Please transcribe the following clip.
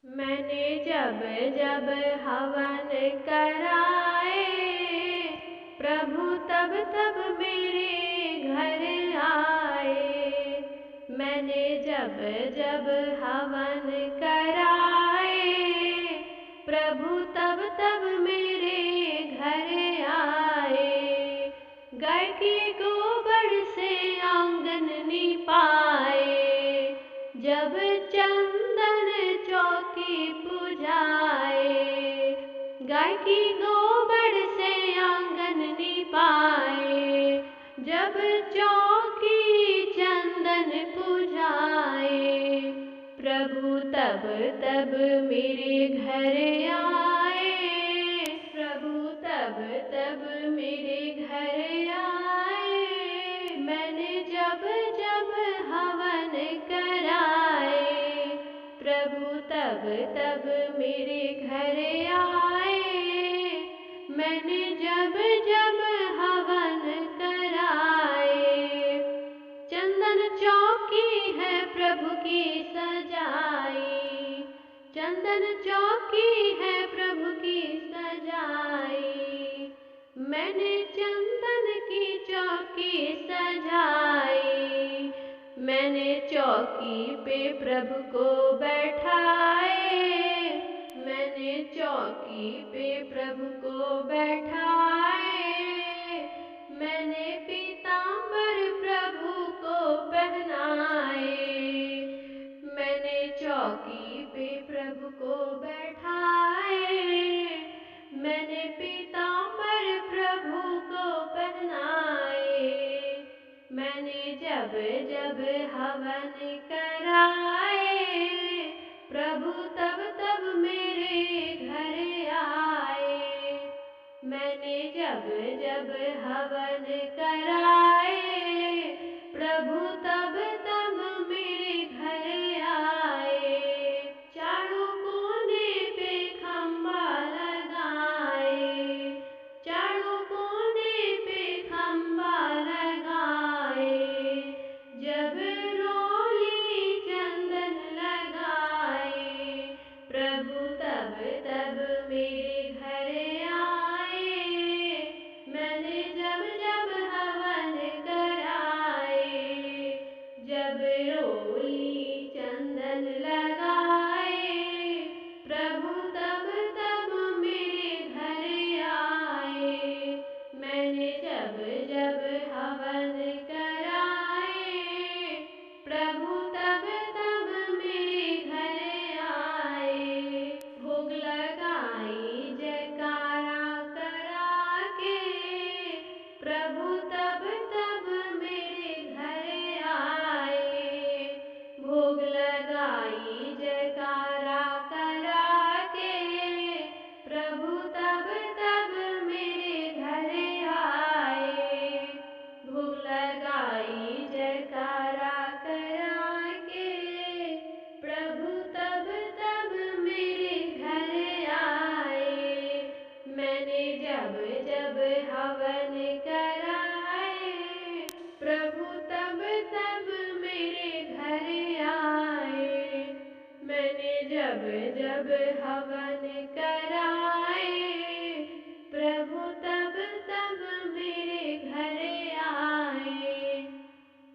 मैंने जब जब हवन कराए, प्रभु तब तब मेरे घर आए। मैंने जब जब हवन कराए, प्रभु तब तब मेरे घर आए। गाय के गोबर से आंगन निपाए, जब चंदन चौकी पुजाए। गाय की गोबर से आंगन निपाए, जब चौकी चंदन पुजाए। प्रभु तब तब मेरे घर आए, प्रभु तब तब मेरे घर आए। मैंने जब जब हवन कराए, प्रभु तब तब मेरे घर आए। मैंने जब जब हवन कराए, चंदन चौकी है प्रभु की सजाई। चंदन चौकी है प्रभु की सजाई। मैंने चंदन की चौकी सजाई। मैंने चौकी पे प्रभु को बैठाए। मैंने चौकी पे प्रभु को बैठाए। मैंने पीतांबर प्रभु को पहनाए। मैंने चौकी पे प्रभु को बैठाए। मैंने पीतांबर प्रभु को पहनाए। मैंने जब जब हवन कराए, प्रभु तब तब मेरे घर आए। मैंने जब जब हवन कराए, प्रभु तब तब मेरे घर आए। चारों कोने पे खंबा लगाए, चारों कोने पे खंबा लगाए। जब रोली चंदन लगाए, प्रभु तब तब मेरे घर आए। मैंने जब जब हवन कराए, जब रोली चंदन लगाए। प्रभु तब तब मेरे घर आए। मैंने जब जब हवन कराए, प्रभु तब तब मेरे घर आए। भोग लगाई जयकारा करा के, प्रभु तब तब मेरे घर आए। भोग लगाई जयकारा करा के, प्रभु तब तब मेरे घर आए। भोग लगाई जयकारा करा के, प्रभु तब तब मेरे घर आए। मैंने जब जब हवन कराए, प्रभु तब तब मेरे घर आए। मैंने जब जब हवन कराए,